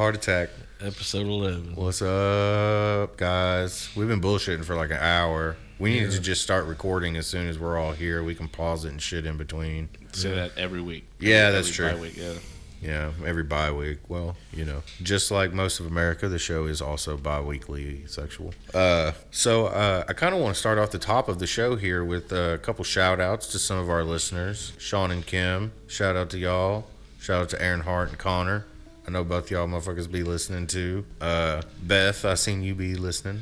heart attack. Episode 11. What's up, guys? We've been bullshitting for like an hour. We need to just start recording as soon as we're all here. We can pause it and shit in between. Say that every week. Yeah, that's true. Every bye-week, Yeah, every bye-week. Well, you know, just like most of America, the show is also bi-weekly sexual. So I kind of want to start off the top of the show here with a couple shout-outs to some of our listeners. Sean and Kim, shout out to y'all. Shout out to Aaron Hart and Connor. I know both y'all motherfuckers be listening too. Beth, I seen you be listening.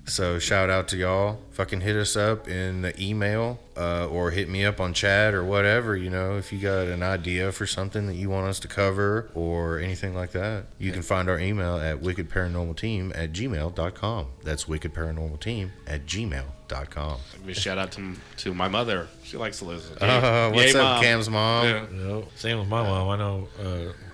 So shout out to y'all. Fucking hit us up in the email or hit me up on chat or whatever, you know, if you got an idea for something that you want us to cover or anything like that. You can find our email at wickedparanormalteam@gmail.com. That's wickedparanormalteam@gmail.com. Give me a shout out to my mother. She likes to listen. What's up, Mom. Cam's mom? Yeah. Yep. Same with my mom. I know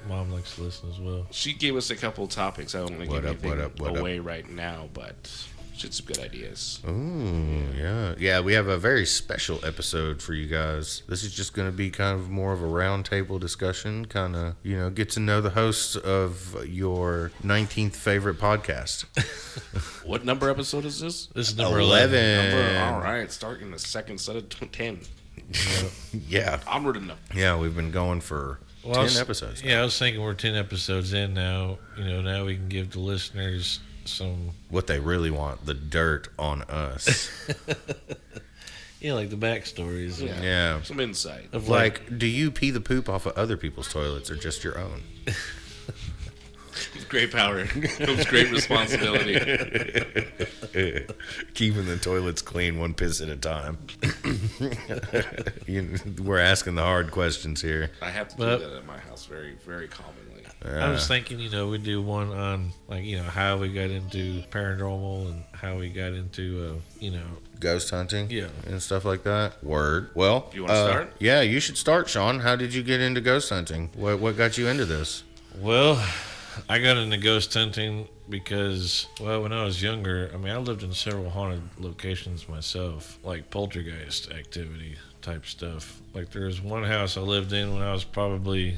mom likes to listen as well. She gave us a couple of topics. I don't want to give anything what away right now, but she had some good ideas. Ooh, yeah. Yeah, we have a very special episode for you guys. This is just going to be kind of more of a roundtable discussion, kind of, you know, get to know the hosts of your 19th favorite podcast. What number episode is this? This is number 11. All right, starting the second set of 10. Yeah. Onward enough. Yeah, we've been going for 10 episodes. Yeah, I was thinking we're 10 episodes in now. You know, now we can give the listeners some... What they really want, the dirt on us. Yeah, like the backstories. Yeah. Some insight. Of Like, do you pee the poop off of other people's toilets or just your own? With great power comes great responsibility. Keeping the toilets clean, one piss at a time. We're asking the hard questions here. I have to do that at my house very, very commonly. I was thinking, you know, we'd do one on, like, you know, how we got into paranormal and how we got into, you know... Ghost hunting? Yeah. And stuff like that? Word. Well... You want to start? Yeah, you should start, Sean. How did you get into ghost hunting? What got you into this? Well, I got into ghost hunting because, well, when I was younger, I mean, I lived in several haunted locations myself, like poltergeist activity type stuff. Like, there was one house I lived in when I was probably...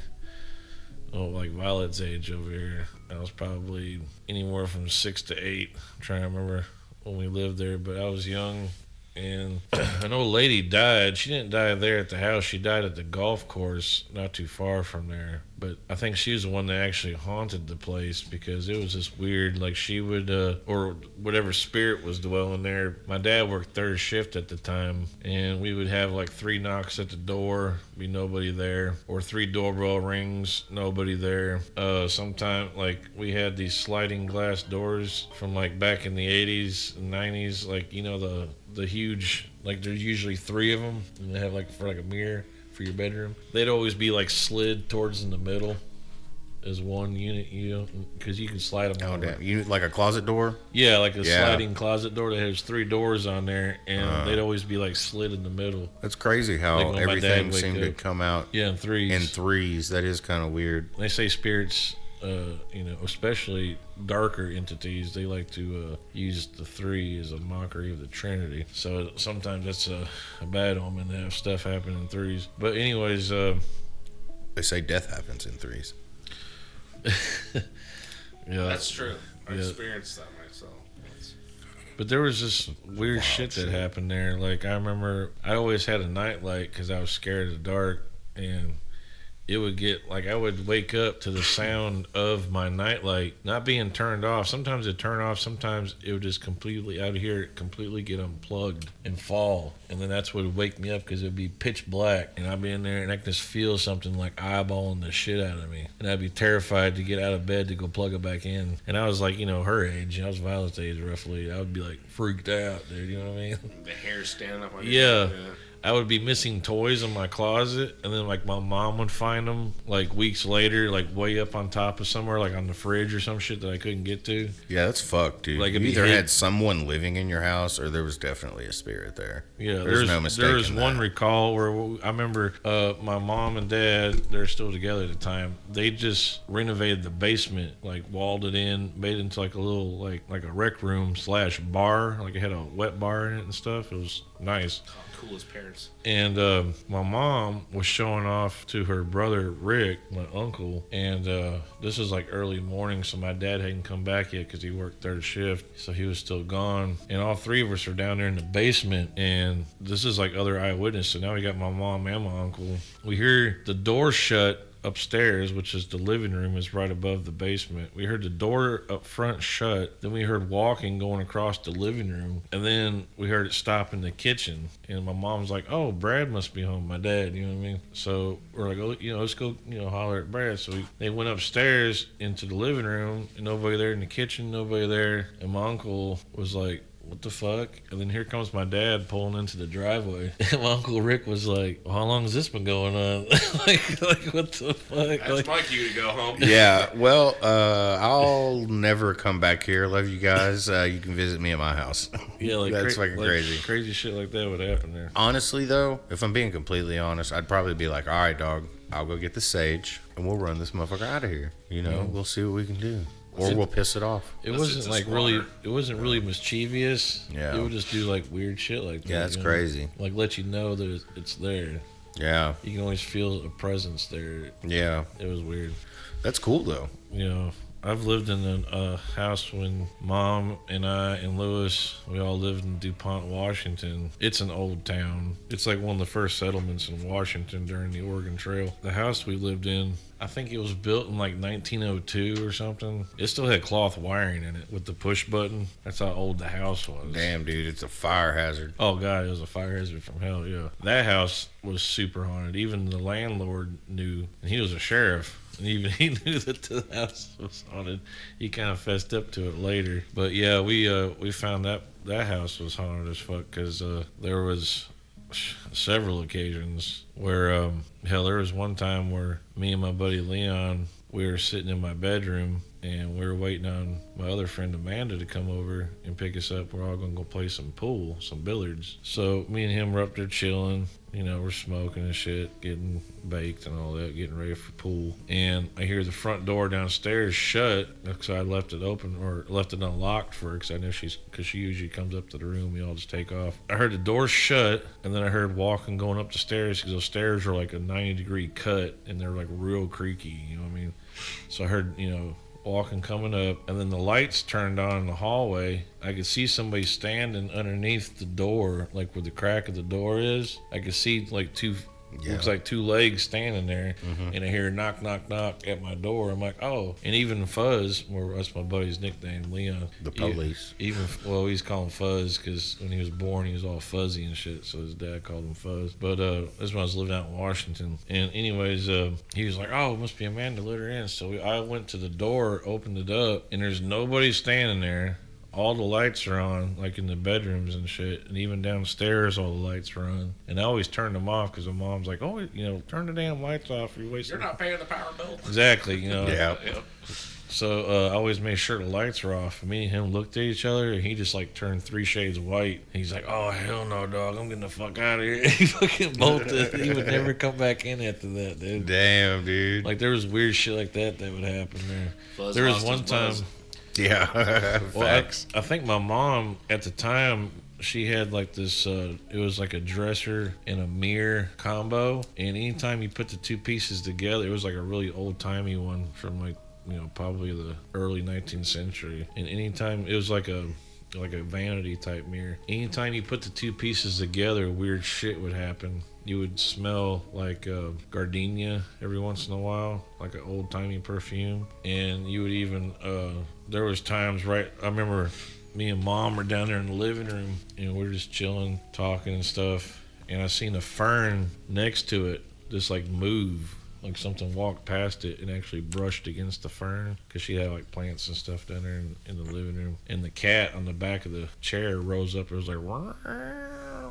like Violet's age over here. I was probably anywhere from 6 to 8. I'm trying to remember when we lived there, but I was young. And an old lady died. She didn't die there at the house. She died at the golf course not too far from there. But I think she was the one that actually haunted the place because it was just weird. Like she would, or whatever spirit was dwelling there. My dad worked third shift at the time, and we would have like 3 knocks at the door, be nobody there, or 3 doorbell rings, nobody there. Sometimes like we had these sliding glass doors from like back in the 80s and 90s, like, you know, the huge, like there's usually 3 of them, and they have like for like a mirror for your bedroom. They'd always be like slid towards in the middle as one unit, you know, because you can slide them. Oh, damn. You like a closet door? Yeah, like a sliding closet door that has 3 doors on there, and they'd always be like slid in the middle. That's crazy how Like when my everything dad seemed to wake up. come out In threes. That is kind of weird. They say spirits, you know, especially darker entities, they like to use the 3 as a mockery of the Trinity. So sometimes that's a bad omen to have stuff happen in 3s. But anyways, They say death happens in 3s. yeah, That's true. I experienced that myself. But there was this weird shit that happened there. Like, I remember I always had a night light because I was scared of the dark, and it would get, like, I would wake up to the sound of my nightlight not being turned off. Sometimes it'd turn off, sometimes it would just completely, I would hear it completely get unplugged and fall. And then that's what would wake me up because it would be pitch black. And I'd be in there and I could just feel something like eyeballing the shit out of me. And I'd be terrified to get out of bed to go plug it back in. And I was like, you know, her age. I was Violet's age roughly. I would be like freaked out, dude. You know what I mean? The hair standing up on your Yeah. head. I would be missing toys in my closet, and then like my mom would find them like weeks later, like way up on top of somewhere, like on the fridge or some shit that I couldn't get to. Yeah, that's fucked, dude. Like, You either had someone living in your house or there was definitely a spirit there. Yeah, There's no mistake. There was in one that. recall where I remember my mom and dad, they're still together at the time. They just renovated the basement, like walled it in, made it into like a little like a rec room / bar. Like it had a wet bar in it and stuff. It was nice. Coolest parents parents. And my mom was showing off to her brother Rick, my uncle, and this is like early morning, so my dad hadn't come back yet because he worked third shift, so he was still gone. And all three of us are down there in the basement, and this is like other eyewitness. So now we got my mom and my uncle. We hear the door shut upstairs, which is the living room, is right above the basement. We heard the door up front shut, then we heard walking going across the living room, and then we heard it stop in the kitchen. And my mom's like, oh, Brad must be home, my dad, you know what I mean? So we're like, oh, let's go, holler at Brad. So they went upstairs into the living room, and nobody there in the kitchen, nobody there. And my uncle was like, what the fuck? And then here comes my dad pulling into the driveway. And my Uncle Rick was like, well, how long has this been going on? like, what the fuck? That's my cue to go home. Yeah, well, I'll never come back here. Love you guys. You can visit me at my house. Yeah, like that's fucking crazy. Crazy shit like that would happen there. Honestly, though, if I'm being completely honest, I'd probably be like, all right, dog, I'll go get the sage, and we'll run this motherfucker out of here. We'll see what we can do. Or we'll piss it off. It wasn't like really mischievous. Yeah. It would just do like weird shit like that. Yeah, that's crazy. Like let you know that it's there. Yeah. You can always feel a presence there. Yeah. It was weird. That's cool though. I've lived in a house when Mom and I and Lewis, we all lived in DuPont, Washington. It's an old town. It's like one of the first settlements in Washington during the Oregon Trail. The house we lived in, I think it was built in like 1902 or something. It still had cloth wiring in it with the push button. That's how old the house was. Damn, dude, it's a fire hazard. Oh, God, it was a fire hazard from hell, yeah. That house was super haunted. Even the landlord knew, and he was a sheriff. And even he knew that the house was haunted. He kind of fessed up to it later. But yeah, we found that house was haunted as fuck because there was several occasions where there was one time where me and my buddy Leon, we were sitting in my bedroom and we were waiting on my other friend Amanda to come over and pick us up. We're all gonna go play some pool, some billiards. So me and him were up there chilling. We're smoking and shit, getting baked and all that, getting ready for pool. And I hear the front door downstairs shut because I left it open or left it unlocked for her because I know because she usually comes up to the room. We all just take off. I heard the door shut and then I heard walking going up the stairs because those stairs are like a 90-degree cut and they're like real creaky, you know what I mean? So I heard, walking coming up, and then the lights turned on in the hallway. I could see somebody standing underneath the door, like where the crack of the door is. I could see like looks like two legs standing there, and I hear knock, knock, knock at my door. I'm like, oh. And even Fuzz, that's my buddy's nickname, Leon. The police. He's called him Fuzz because when he was born, he was all fuzzy and shit, so his dad called him Fuzz. But this when I was living out in Washington. And anyways, he was like, oh, it must be Amanda, let her in. So I went to the door, opened it up, and there's nobody standing there. All the lights are on, like in the bedrooms and shit, and even downstairs all the lights are on. And I always turn them off because my mom's like, oh, turn the damn lights off. You're not paying the power bill. Exactly, Yeah. So I always made sure the lights were off. Me and him looked at each other, and he just like turned 3 shades white. He's like, oh, hell no, dog. I'm getting the fuck out of here. He fucking bolted. He would never come back in after that, dude. Damn, dude. Like, there was weird shit like that would happen there. Fuzz there was lost one his time... buzz. Yeah. Facts. I think my mom at the time, she had like this it was like a dresser and a mirror combo, and anytime you put the two pieces together, it was like a really old-timey one from like probably the early 19th century. And anytime it was like a vanity type mirror, anytime you put the two pieces together, weird shit would happen. You would smell like gardenia every once in a while, like an old-timey perfume. And you would even there was times, I remember me and Mom were down there in the living room and we were just chilling, talking and stuff, and I seen a fern next to it just like move, like something walked past it and actually brushed against the fern, because she had like plants and stuff down there in the living room. And the cat on the back of the chair rose up. It was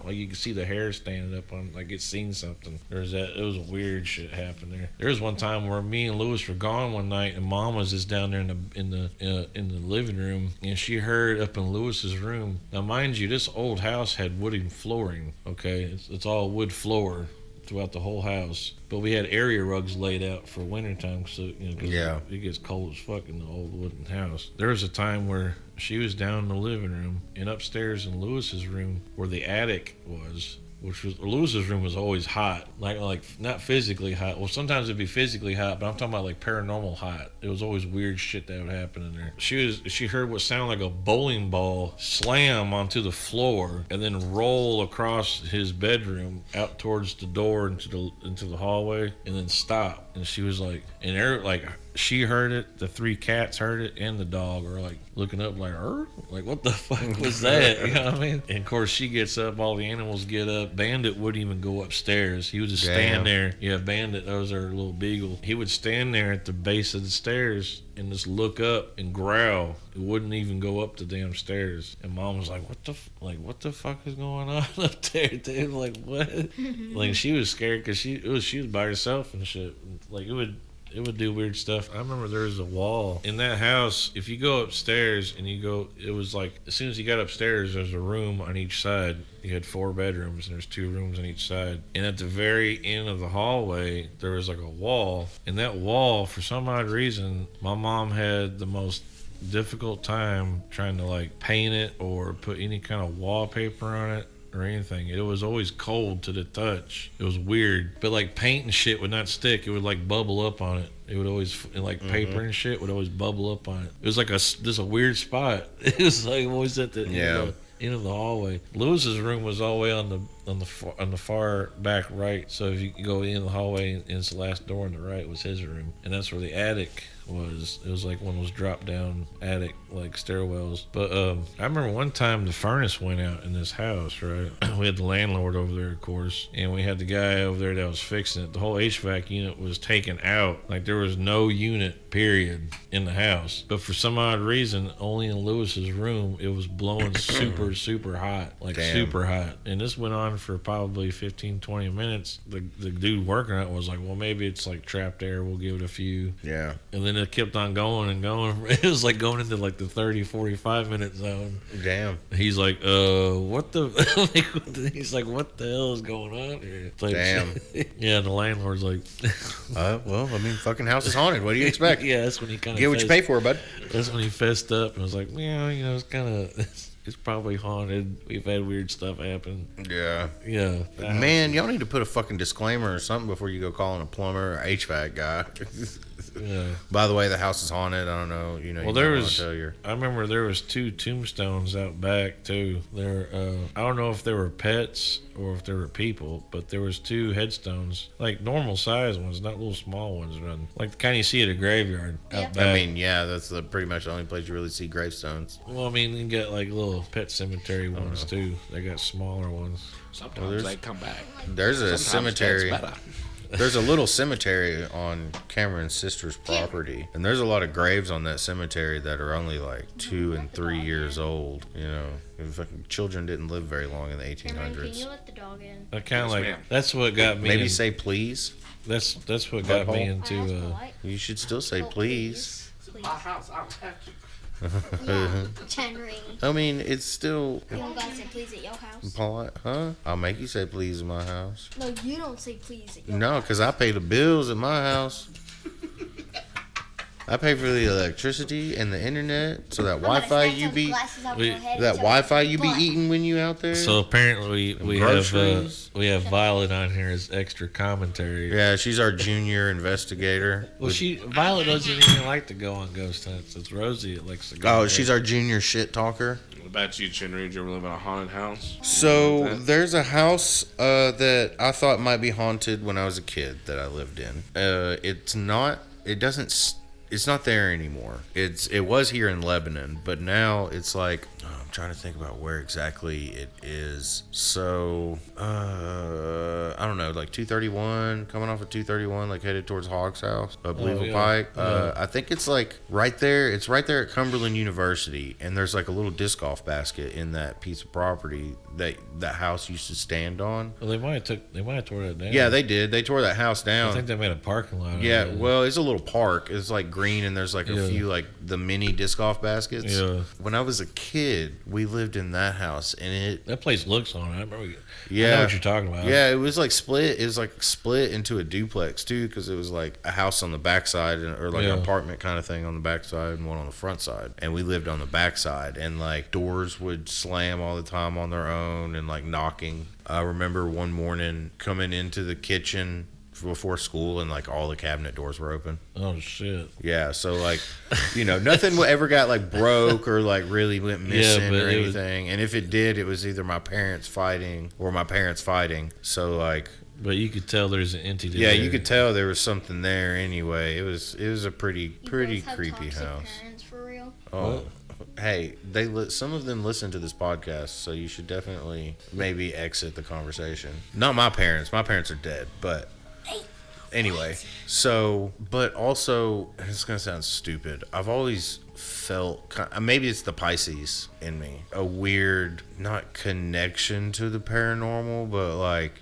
like you could see the hair standing up on, like it seen something. It was weird shit happened there. There was one time where me and Lewis were gone one night, and Mom was just down there in the living room, and she heard up in Lewis's room. Now, mind you, this old house had wooden flooring. Okay, it's all wood floor throughout the whole house, but we had area rugs laid out for wintertime, so it gets cold as fuck in the old wooden house. There was a time where she was down in the living room, and upstairs in Lewis's room where the attic was, which was Lewis's room was always hot, like not physically hot. Well, sometimes it'd be physically hot, but I'm talking about like paranormal hot. It was always weird shit that would happen in there. She heard what sounded like a bowling ball slam onto the floor and then roll across his bedroom out towards the door into the hallway and then stop. And she was like, and like she heard it, the 3 cats heard it, and the dog were like looking up like, like what the fuck was that? You know what I mean? And of course she gets up, all the animals get up. Bandit wouldn't even go upstairs. He would just stand there. Yeah, Bandit, that was our little beagle. He would stand there at the base of the stairs and just look up and growl. It wouldn't even go up the damn stairs. And Mom was like, what the fuck is going on up there, dude? Like, what? Like, she was scared because she was by herself and shit. Like, it would do weird stuff. I remember there was a wall in that house. If you go upstairs and it was like, as soon as you got upstairs, there's a room on each side. You had 4 bedrooms and there's 2 rooms on each side. And at the very end of the hallway, there was like a wall. And that wall, for some odd reason, my mom had the most difficult time trying to like paint it or put any kind of wallpaper on it or anything. It was always cold to the touch. It was weird. But like paint and shit would not stick. It would like bubble up on it. It would always, like paper and shit would always bubble up on it. It was like a weird spot. It was like always at the end of the hallway. Lewis's room was all the way on the far back right. So if you go in the hallway and it's the last door on the right was his room, and that's where the attic was. It was like one of those drop down attic like stairwells. But I remember one time the furnace went out in this house, right? We had the landlord over there, of course, and we had the guy over there that was fixing it. The whole HVAC unit was taken out. Like there was no unit period in the house. But for some odd reason, only in Lewis's room it was blowing super hot. Like super hot. And this went on for probably 15-20 minutes. The dude working on it was like, well, maybe it's like trapped air, we'll give it a few. Yeah. And then it kept on going and going. It was like going into like the 30-45 minute zone. Damn. He's like, what the he's like, what the hell is going on here? It's like, damn. Yeah, the landlord's like, well, I mean, fucking house is haunted. What do you expect? Yeah, that's when he kind of get what you pay for, bud. That's when he fessed up and was like, yeah, it's kind of, it's probably haunted. We've had weird stuff happen. Yeah. Yeah. Man, y'all need to put a fucking disclaimer or something before you go calling a plumber or HVAC guy. Yeah. By the way, the house is haunted. I don't know. Well, there was. I remember there was 2 tombstones out back too. There, I don't know if they were pets or if they were people, but there was 2 headstones, like normal size ones, not little small ones, like the kind you see at a graveyard out back. I mean, yeah, that's pretty much the only place you really see gravestones. Well, I mean, you get like little pet cemetery ones too. They got smaller ones. Sometimes they come back. There's a Sometimes cemetery. There's a little cemetery on Cameron's sister's property, and there's a lot of graves on that cemetery that are only like 2 and 3 years old. Fucking children didn't live very long in the 1800s. Can you let the dog in? I kind of like that's what got me. Maybe say please. That's what got me into. You should still say please. My house, I don't have to. Yeah, Henry. I mean, it's still You don't gotta say please at your house. polite, huh? I'll make you say please in my house. No, you don't say please at your No, house. because I pay the bills at my house. I pay for the electricity and the internet, so that Wi-Fi you be eating when you out there. So apparently we have Violet on here as extra commentary. Yeah, she's our junior investigator. Well, Violet doesn't even like to go on ghost hunts. It's Rosie that likes to go. Oh, she's our junior shit talker. What about you, Chenry? Did you ever live in a haunted house? So there's a house that I thought might be haunted when I was a kid that I lived in. It's not. It doesn't. It's not there anymore. It was here in Lebanon, but now it's like I'm trying to think about where exactly it is. So I don't know, like 231, coming off of 231, like headed towards Hogg's house, Bleeble Pike. I think it's like right there. It's right there at Cumberland University, and there's like a little disc golf basket in that piece of property that house used to stand on. Well, they might have tore that down. Yeah, they did. They tore that house down. I think they made a parking lot. Yeah, well, it's a little park. It's like green, and there's like a few like the mini disc golf baskets. Yeah. When I was a kid, kid, we lived in that house, and That place looks on it. I remember. yeah, I know what you're talking about. yeah, it was like split. It was like split into a duplex too, because it was like a house on the backside, or like an apartment kind of thing on the backside, and one on the front side. And we lived on the backside, and like doors would slam all the time on their own, and like knocking. I remember one morning coming into the kitchen before school, and like all the cabinet doors were open. Oh shit. Yeah, so like, nothing ever got like broke or like really went missing or anything. And if it did, it was either my parents fighting or my parents fighting. So like, but you could tell there's an entity. Yeah, there. you could tell there was something there anyway. It was a pretty You both have creepy toxic house. Parents for real? Oh. Hey, some of them listen to this podcast, so you should definitely maybe exit the conversation. Not my parents. My parents are dead, but anyway. So, but also, it's gonna sound stupid. I've always felt, maybe it's the Pisces in me, a weird, not connection to the paranormal, but like,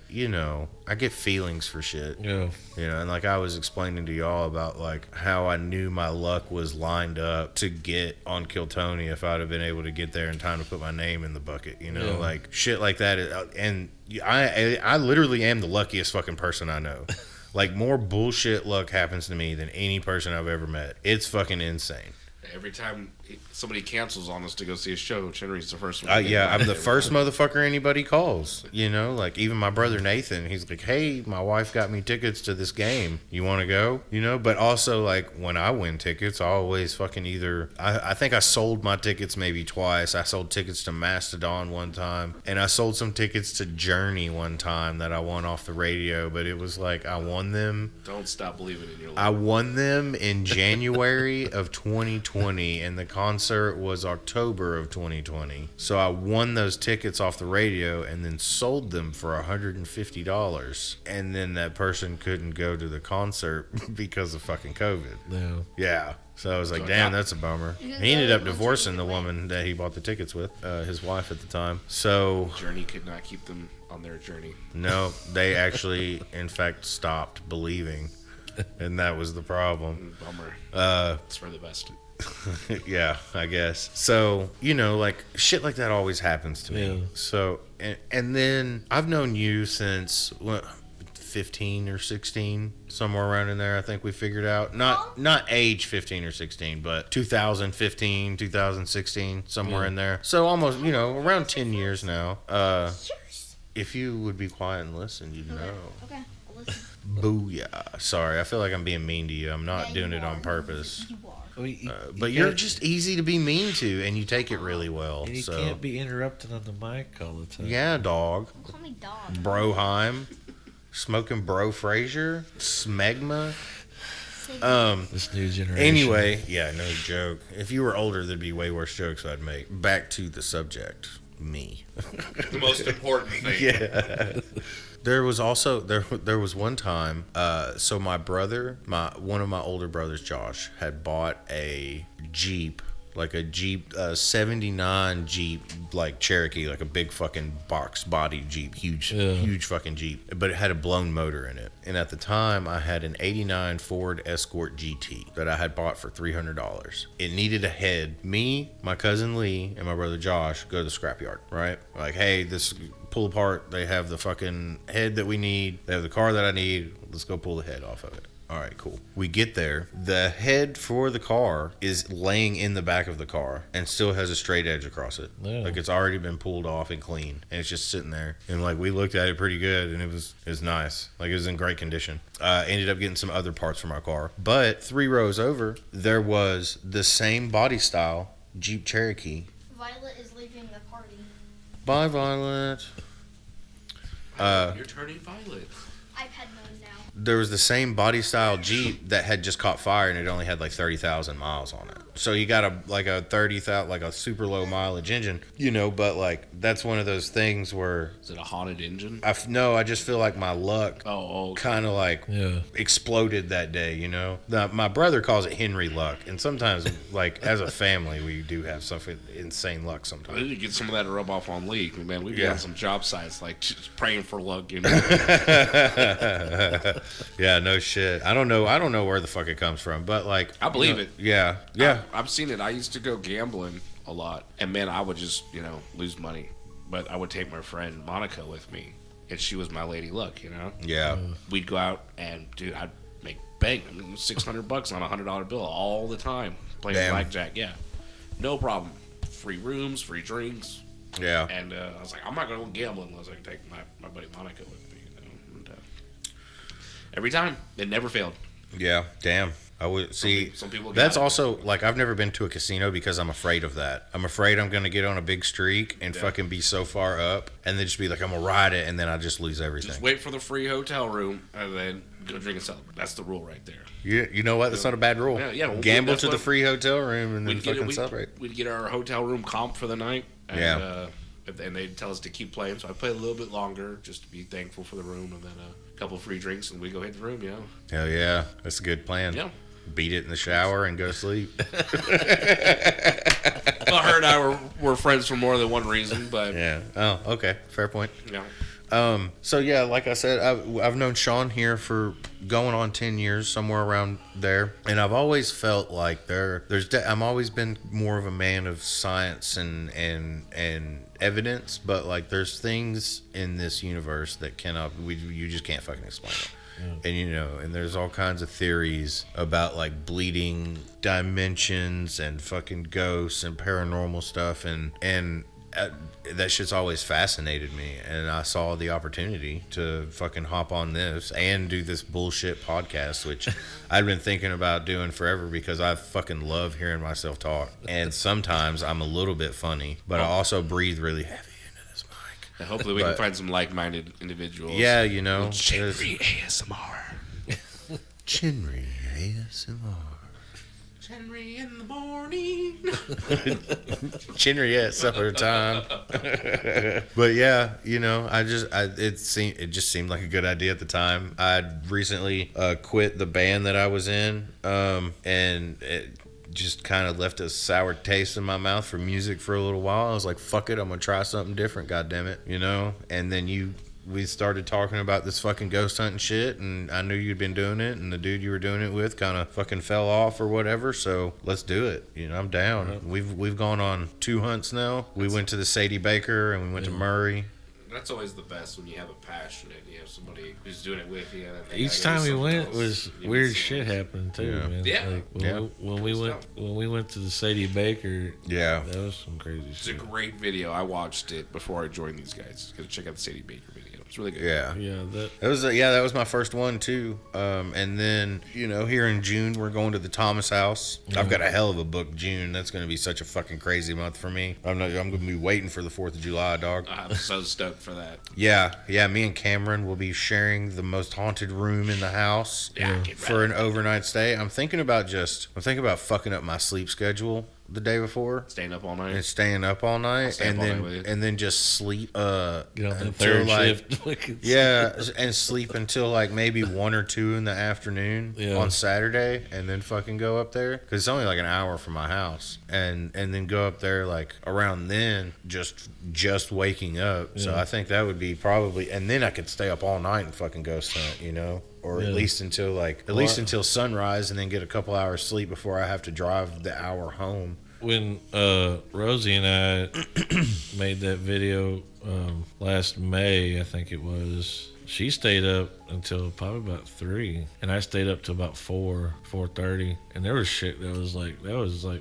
I get feelings for shit. Yeah. And like I was explaining to y'all about like how I knew my luck was lined up to get on Kill Tony if I'd have been able to get there in time to put my name in the bucket, like shit like that. And I literally am the luckiest fucking person I know. Like, more bullshit luck happens to me than any person I've ever met. It's fucking insane. Every time somebody cancels on us to go see a show, Chenry's the first one. Yeah, I'm the first motherfucker anybody calls. Like even my brother Nathan, he's like, "Hey, my wife got me tickets to this game. You want to go?" But also like when I win tickets, I always fucking I think I sold my tickets maybe twice. I sold tickets to Mastodon one time, and I sold some tickets to Journey one time that I won off the radio. But it was like I won them. Don't stop believing in your life. I won them in January of 2020, and the concert was October of 2020. So I won those tickets off the radio and then sold them for $150. And then that person couldn't go to the concert because of fucking COVID. No. Yeah. So I was like, damn, that's a bummer. He ended up divorcing the woman that he bought the tickets with, his wife at the time. So Journey could not keep them on their journey. No, they actually, in fact, stopped believing. And that was the problem. Bummer. It's for the best. Yeah, I guess. So, like, shit like that always happens to me. Yeah. So, and then I've known you since, 15 or 16, somewhere around in there, I think we figured out. Not age 15 or 16, but 2015, 2016, somewhere in there. So almost, around 10 years now. If you would be quiet and listen, you'd know. Okay, I'll listen. Booyah. Sorry, I feel like I'm being mean to you. I'm not doing it on purpose. You are. But you're just easy to be mean to, and you take it really well. You So can't be interrupted on the mic all the time. yeah, dog. Call me dog. Broheim. Smoking Bro Frazier. Smegma. This new generation. Anyway, yeah, no joke. If you were older, there'd be way worse jokes I'd make. Back to the subject. Me. The most important thing. Yeah. There was also there was one time. So my brother, one of my older brothers, Josh, had bought a Jeep, like a Jeep, 79 Jeep, like Cherokee, like a big fucking box body Jeep, huge fucking Jeep, but it had a blown motor in it. And at the time, I had an '89 Ford Escort GT that I had bought for $300. It needed a head. Me, my cousin Lee, and my brother Josh go to the scrapyard. Right, like, hey, this. Pull apart, they have the fucking head that we need, they have the car that I need, let's go pull the head off of it. All right, cool. We get there, the head for the car is laying in the back of the car and still has a straight edge across it. Yeah. Like, it's already been pulled off and clean, and it's just sitting there. And like, we looked at it pretty good, and it was nice. Like, it was in great condition. Ended up getting some other parts for my car, but 3 rows over there was the same body style Jeep Cherokee. Violet is leaving the party. Bye, Violet. You're turning violet. iPad mode now. There was the same body style Jeep that had just caught fire, and it only had like 30,000 miles on it. So you got a 30,000, like a super low mileage engine, but like that's one of those things where Is it a haunted engine? I just feel like my luck Oh, kind of like exploded that day. Now, my brother calls it Henry luck, and sometimes like as a family we do have some insane luck I sometimes. need to get some of that to rub off on Lee. Man, we've been on some job sites like just praying for luck. Yeah, no shit. I don't know where the fuck it comes from, but like I believe it. Yeah. I've seen it. I used to go gambling a lot. And man, I would just, lose money. But I would take my friend Monica with me, and she was my lady luck, Yeah. We'd go out and, dude, I'd make bank. I mean, $600 on a $100 bill all the time playing blackjack. Yeah, no problem. Free rooms, free drinks. Yeah. And I was like, I'm not going to go gambling unless I can take my buddy Monica with me. And, every time, it never failed. Yeah. Damn. I would see. Some people that's got it. also like I've never been to a casino because I'm afraid of that. I'm afraid I'm gonna get on a big streak and fucking be so far up, and then just be like I'm gonna ride it, and then I just lose everything. Just wait for the free hotel room and then go drink and celebrate. That's the rule right there. You know what? That's not a bad rule. Yeah, Gamble to the free hotel room and then We'd fucking celebrate. We'd get our hotel room comp for the night. And, and they'd tell us to keep playing, so I played a little bit longer just to be thankful for the room, and then a couple of free drinks, and we go hit the room. Hell yeah, that's a good plan. Yeah. Beat it in the shower and go to sleep. Well, her and I were friends for more than one reason, but Yeah. Oh, okay. Fair point. yeah. So yeah, like I said, I've known Sean here for going on 10 years, somewhere around there, and I've always felt like I'm always been more of a man of science and evidence, but like there's things in this universe that you just can't fucking explain it. And and there's all kinds of theories about like bleeding dimensions and fucking ghosts and paranormal stuff, and that shit's always fascinated me, and I saw the opportunity to fucking hop on this and do this bullshit podcast, which I'd been thinking about doing forever because I fucking love hearing myself talk, and sometimes I'm a little bit funny, but I also breathe really heavy into this mic. And hopefully we can find some like-minded individuals. Yeah, Chinry ASMR. Chinry ASMR. Chinry in the morning. Chinry at supper time. But yeah, it just seemed like a good idea at the time. I'd recently quit the band that I was in, and it just kind of left a sour taste in my mouth for music for a little while. I was like, fuck it, I'm gonna try something different, goddammit, and then we started talking about this fucking ghost hunting shit, and I knew you'd been doing it, and the dude you were doing it with kind of fucking fell off or whatever, so let's do it. I'm down. We've gone on 2 hunts now. We went to the Sadie Baker, and we went to Murray. That's always the best when you have a passion and you have somebody who's doing it with you. Each time we went was weird shit happening too, man. Yeah. Like when we went to the Sadie Baker, Yeah. that was some crazy It's shit. a great video. I watched it before I joined these guys. Go check out the Sadie Baker video. It's really good. Yeah. Yeah, That was my first one too. And then here in June we're going to the Thomas House. I've got a hell of a book June. That's going to be such a fucking crazy month for me. I'm going to be waiting for the 4th of July, dog. I'm so stoked for that. Yeah. Me and Cameron will be sharing the most haunted room in the house for an overnight stay. I'm thinking about fucking up my sleep schedule the day before. Staying up all night. And staying up all night, and then just sleep get on the until third like shift. yeah, and sleep until like maybe 1 or 2 in the afternoon on Saturday, and then fucking go up there because it's only like an hour from my house, and then go up there like around then, just waking up. So I think that would be probably, and then I could stay up all night and fucking ghost hunt, or at least until sunrise, and then get a couple hours sleep before I have to drive the hour home. When Rosie and I made that video last May, I think it was, she stayed up until probably about 3, and I stayed up till about 4:30, and there was shit that was like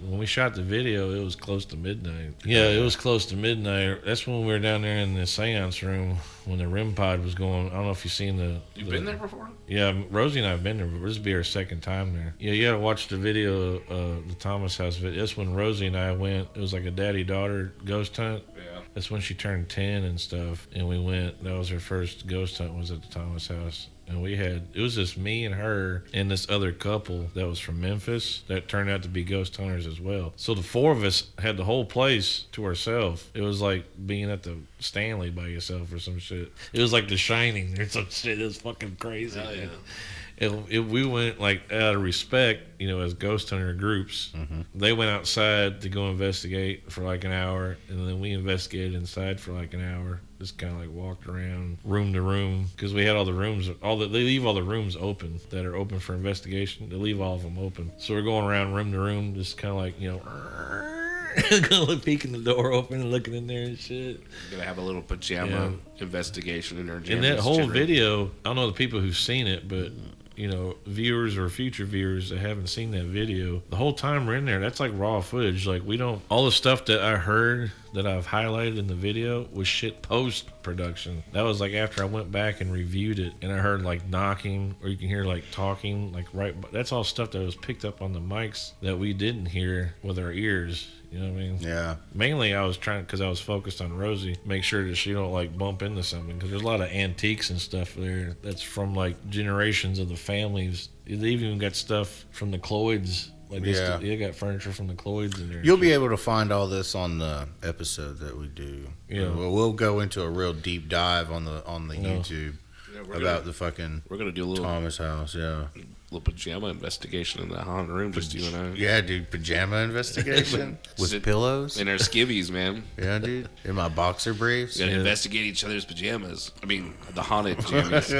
when we shot the video, it was close to midnight. Yeah, it was close to midnight. That's when we were down there in the seance room when the REM pod was going. I don't know if you've seen You've been there before? Yeah, Rosie and I have been there, but this will be our second time there. Yeah, you gotta watch the video, the Thomas House video. That's when Rosie and I went. It was like a daddy-daughter ghost hunt. Yeah. That's when she turned 10 and stuff, and we went. That was her first ghost hunt, was at the Thomas House. And it was just me and her and this other couple that was from Memphis that turned out to be ghost hunters as well. So the 4 of us had the whole place to ourselves. It was like being at the Stanley by yourself or some shit. It was like The Shining or some shit. It was fucking crazy. Hell yeah. We went like out of respect, as ghost hunter groups. Mm-hmm. They went outside to go investigate for like an hour, and then we investigated inside for like an hour. Just kind of like walked around room to room because we had all the rooms. They leave all the rooms open that are open for investigation. They leave all of them open. So we're going around room to room, just kind of like Going peeking the door open and looking in there and shit. Gonna have a little pajama investigation in her. And that whole video, I don't know the people who've seen it, but viewers or future viewers that haven't seen that video, the whole time we're in there, that's like raw footage. Like all the stuff that I heard that I've highlighted in the video was shit post production. That was like after I went back and reviewed it, and I heard like knocking, or you can hear like talking, like that's all stuff that was picked up on the mics that we didn't hear with our ears. You know what I mean? Yeah. Mainly I was trying, because I was focused on Rosie, make sure that she don't like bump into something, because there's a lot of antiques and stuff there that's from like generations of the families. They even got stuff from the Cloyds. Like they got furniture from the Cloyds in there. You'll be able to find all this on the episode that we do. Yeah. We'll go into a real deep dive on the YouTube about the fucking. We're gonna do a little Thomas house. Yeah. Little pajama investigation in the haunted room, just you and I. Yeah, dude, pajama investigation with pillows in our skivvies, man. Yeah, dude, in my boxer briefs. We gotta investigate each other's pajamas. I mean, the haunted pajamas.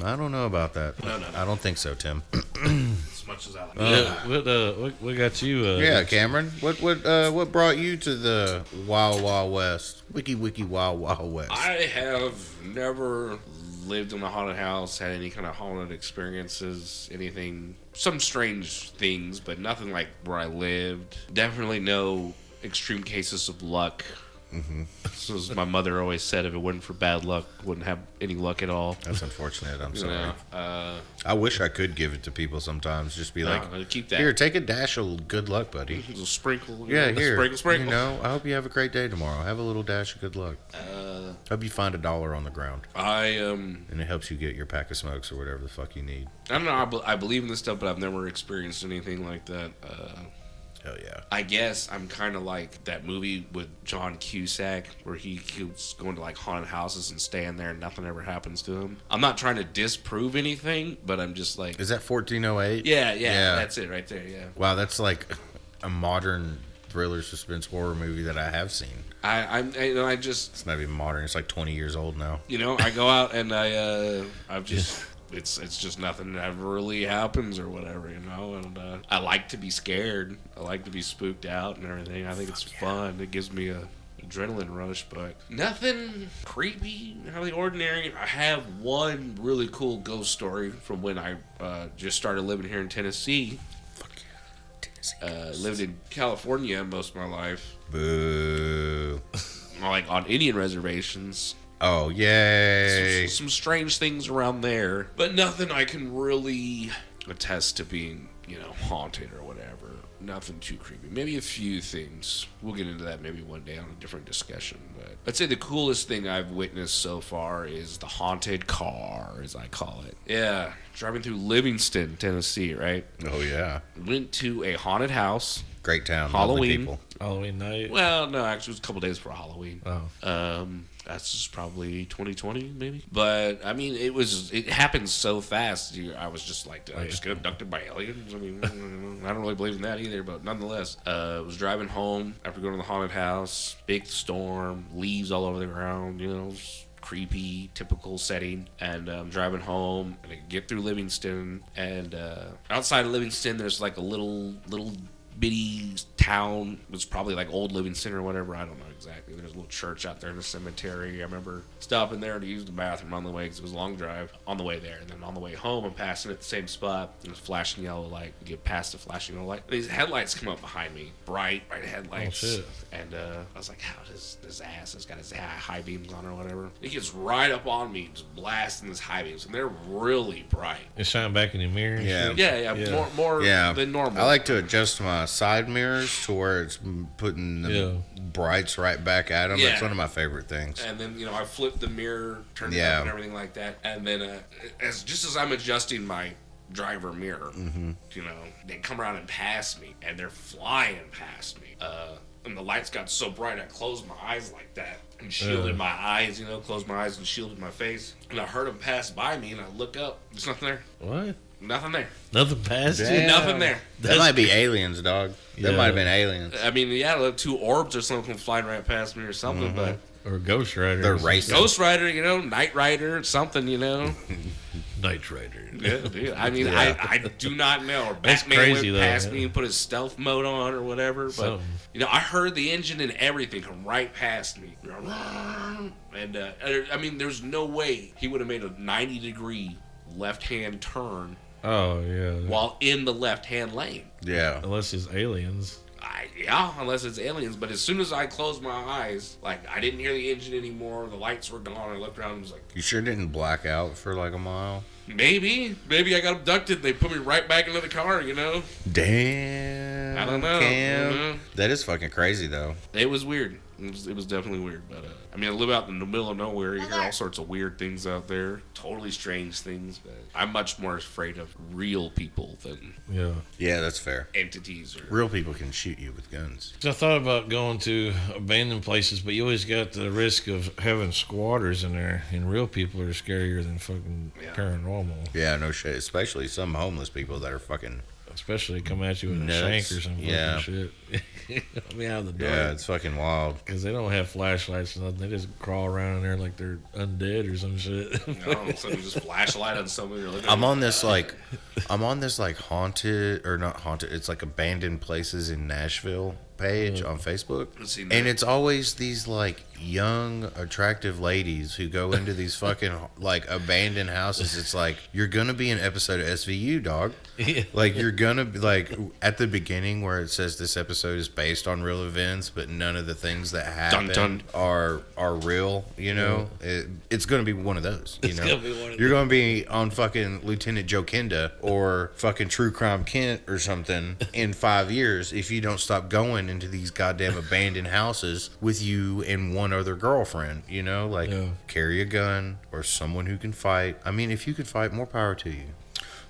I don't know about that. No. I don't think so, Tim. As much as I like. What got you? Yeah, Cameron. What brought you to the Wild Wild West? Wiki Wild Wild West. I have never lived in a haunted house, had any kind of haunted experiences, anything, some strange things, but nothing like where I lived. Definitely no extreme cases of luck. Mm-hmm. So as my mother always said, if it wasn't for bad luck, wouldn't have any luck at all. That's unfortunate. I'm sorry. Yeah, I wish I could give it to people sometimes. Just be like, keep that. Here, take a dash of good luck, buddy. A sprinkle. Yeah, here. Sprinkle. I hope you have a great day tomorrow. Have a little dash of good luck. Hope you find $1 on the ground. And it helps you get your pack of smokes or whatever the fuck you need. I don't know. I believe in this stuff, but I've never experienced anything like that. Hell yeah. I guess I'm kind of like that movie with John Cusack where he keeps going to like haunted houses and staying there and nothing ever happens to him. I'm not trying to disprove anything, but I'm just like... Is that 1408? Yeah, that's it right there, yeah. Wow, that's like a modern thriller suspense horror movie that I have seen. I just... It's not even modern. It's like 20 years old now. I go out and I've just... It's just nothing that ever really happens or whatever, and I like to be scared. I like to be spooked out and everything. I think it's fun. It gives me a adrenaline rush, but nothing creepy out of the ordinary. I have one really cool ghost story from when I just started living here in Tennessee. Fuck yeah. Tennessee. Lived in California most of my life. Boo. Like on Indian reservations. Oh, yay. Some strange things around there, but nothing I can really attest to being, haunted or whatever. Nothing too creepy. Maybe a few things. We'll get into that maybe one day on a different discussion. But I'd say the coolest thing I've witnessed so far is the haunted car, as I call it. Yeah, driving through Livingston, Tennessee, right? Oh, yeah. Went to a haunted house. Great town. Halloween. People. Halloween night? Well, no, actually, it was a couple days before Halloween. Oh. That's just probably 2020, maybe. But I mean, it happened so fast. I was just like, did I just get abducted by aliens? I mean, I don't really believe in that either. But nonetheless, was driving home after going to the haunted house. Big storm, leaves all over the ground. Creepy, typical setting. And I'm driving home, and I get through Livingston, and outside of Livingston, there's like a little bitty town. It was probably like old Livingston or whatever. I don't know exactly. There's a little church out there in the cemetery. I remember stopping there to use the bathroom on the way because it was a long drive on the way there. And then on the way home, I'm passing at the same spot. It was flashing yellow light. You get past the flashing yellow light. And these headlights come up behind me. Bright headlights. Oh, shit. And I was like, how does this ass has got his high beams on or whatever. He gets right up on me, just blasting his high beams. And they're really bright. It shine back in your mirror and Yeah. shit? Yeah. More than normal. I like to adjust my side mirrors to where it's putting the brights right back at them. Yeah. That's one of my favorite things. And then, I flipped the mirror, turned it up and everything like that. And then as I'm adjusting my driver mirror, they come around and pass me. And they're flying past me. And the lights got so bright, I closed my eyes like that. And shielded my eyes, closed my eyes and shielded my face. And I heard them pass by me, and I look up. There's nothing there. What? Nothing there. Nothing past Damn. it. Nothing there. That might be aliens, dog. That Yeah. might have been aliens. I mean, yeah, like 2 orbs or something flying right past me or something, but Or Ghost Rider. They're racing. Ghost Rider, Knight Rider, something, Knight Rider. Yeah, dude. I mean, Yeah. I do not know. Or That's Batman crazy, went though, past yeah. me and put his stealth mode on or whatever, but Something. I heard the engine and everything come right past me, and I mean, there's no way he would have made a 90-degree left-hand turn Oh, yeah. while in the left-hand lane. Yeah. Unless it's aliens. Yeah, unless it's aliens. But as soon as I closed my eyes, like, I didn't hear the engine anymore. The lights were gone. I looked around and was like, You sure didn't black out for like a mile? maybe I got abducted. They put me right back into the car, Damn. I don't know. Cam. I don't know. That is fucking crazy, though. It was weird. It was definitely weird. But I mean, I live out in the middle of nowhere. You hear all sorts of weird things out there. Totally strange things. But I'm much more afraid of real people than Yeah. Yeah, that's fair. entities. Or Real people can shoot you with guns. So I thought about going to abandoned places, but you always got the risk of having squatters in there, and real people are scarier than fucking Yeah. paranormal. Yeah, no shit. Especially some homeless people that are fucking. Especially come at you with Nuts. a shank or some Yeah. fucking shit. I mean, out of the Yeah, dark. it's fucking wild. Because they don't have flashlights or nothing. They just crawl around in there like they're undead or some shit. Something just flashlight on something. You're looking I'm at on this like haunted or not haunted. It's like abandoned places in Nashville page on Facebook, I've seen and that. it's always these like young, attractive ladies who go into these fucking like abandoned houses. It's like you're gonna be an episode of SVU, dog. Yeah. Like you're gonna be like at the beginning where it says this episode is based on real events, but none of the things that happen dun. are real. It's gonna be one of those. It's gonna be one of You're gonna be on fucking Lieutenant Joe Kenda or fucking True Crime Kent or something in 5 years if you don't stop going into these goddamn abandoned houses with you and one other girlfriend. Yeah. Carry a gun or someone who can fight. I mean, if you could fight, more power to you.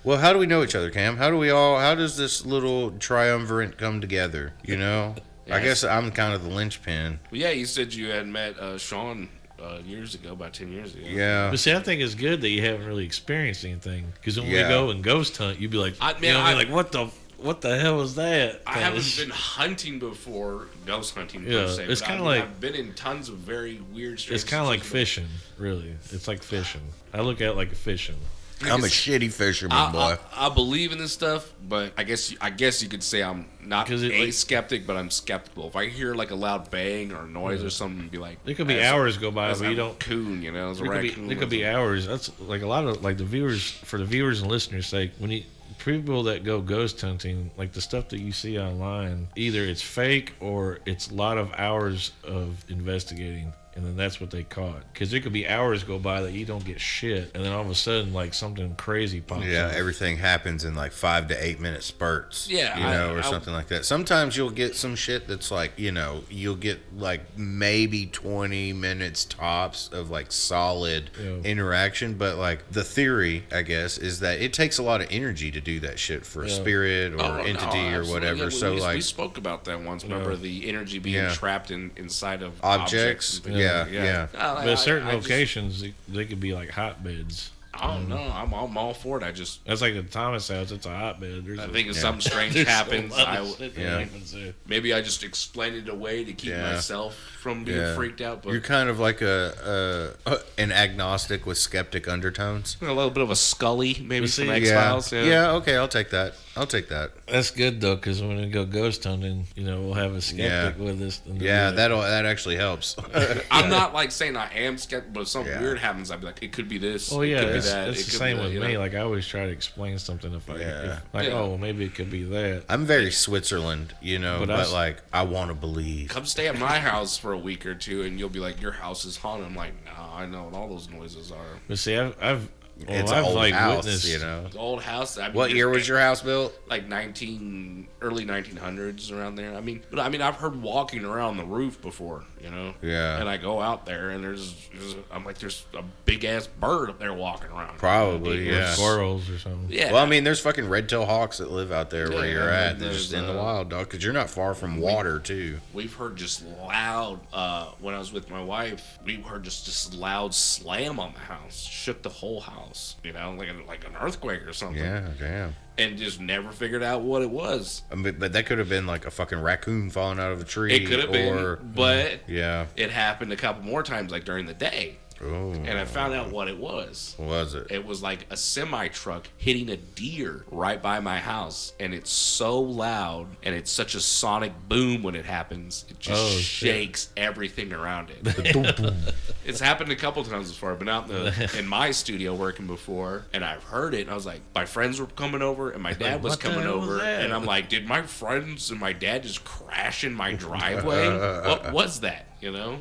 Well, how do we know each other, Cam? How does this little triumvirate come together? I guess I'm kind of the linchpin. Well, yeah, you said you had met Sean years ago, about 10 years ago. Yeah. But see, I think it's good that you haven't really experienced anything. Because when Yeah. we go and ghost hunt, you'd be like, like, what the hell was that? I haven't been hunting before, ghost hunting per Yeah, se. it's but kinda I mean, like- I've been in tons of very weird, strange It's kind of like situations. fishing, really. It's like fishing. I look at it like fishing. I'm a shitty fisherman, boy. I believe in this stuff, but I guess you could say I'm not 'Cause it, a like- skeptic, but I'm skeptical. If I hear like a loud bang or noise or something, be like, There could be "That's- hours go by, that's but you a don't. coon, it's a There could be, raccoon. there or could be something." hours. That's like a lot of like the viewers and listeners' sake. When you people that go ghost hunting, like the stuff that you see online, either it's fake or it's a lot of hours of investigating. And then that's what they caught. Because there could be hours go by that you don't get shit, and then all of a sudden, like something crazy pops Yeah, up. everything happens in like 5 to 8 minute spurts. Yeah, or something like that. Sometimes you'll get some shit that's like, you'll get like maybe 20 minutes tops of like solid interaction. But like the theory, I guess, is that it takes a lot of energy to do that shit for a spirit or Oh, no, entity or absolutely. whatever. Yeah, So we like spoke about that once. Remember the energy being trapped inside of objects. and things. Yeah. I- But certain I just- locations, they could be like hotbeds. I don't know. I'm all for it. I just That's like the Thomas house. It's a hotbed. I think if something strange happens, Yeah. maybe I just explain it away to keep myself from being freaked out. But You're kind of like an agnostic with skeptic undertones. a little bit of a Scully, maybe see, from X Files. Yeah, okay, I'll take that. That's good though, because when we go ghost hunting, we'll have a skeptic Yeah. with us. And Yeah, they'll be like, that actually helps. I'm not like saying I am skeptical, but if something Yeah. weird happens, I'd be like, it could be this. Oh it yeah, could be it's that. the it could same be with that, me. Like I always try to explain something if Yeah. well, maybe it could be that. I'm very Switzerland, But but like I want to believe. Come stay at my house for a week or two, and you'll be like, your house is haunted. I'm like, nah, I know what all those noises are. But see, I've It's an old like house, witnessed. The old house. I mean, What year was your house built? Like early 1900s around there. I've heard walking around the roof before, Yeah. And I go out there and there's a big ass bird up there walking around. Probably, Or yeah. squirrels or something. Yeah. Well, I mean, there's fucking red-tailed hawks that live out there where Yeah, you're at. They're there's, just in the wild, dog, because you're not far from water, too. We've heard just loud, when I was with my wife, we heard just this loud slam on the house. Shook the whole house. house, you know, like an earthquake or something. Yeah, damn. And just never figured out what it was. I mean, but that could have been like a fucking raccoon falling out of a tree. It could have been, but yeah, it happened a couple more times, like during the day. Oh. And I found out what it was. What was it? It was like a semi truck hitting a deer right by my house, and it's so loud, and it's such a sonic boom when it happens. It just shakes everything around it. It's happened a couple times before. I've been out in my studio working before, and I've heard it, and I was like, my friends were coming over, and my dad was coming over, and I'm like, did my friends and my dad just crash in my driveway? What was that? You know?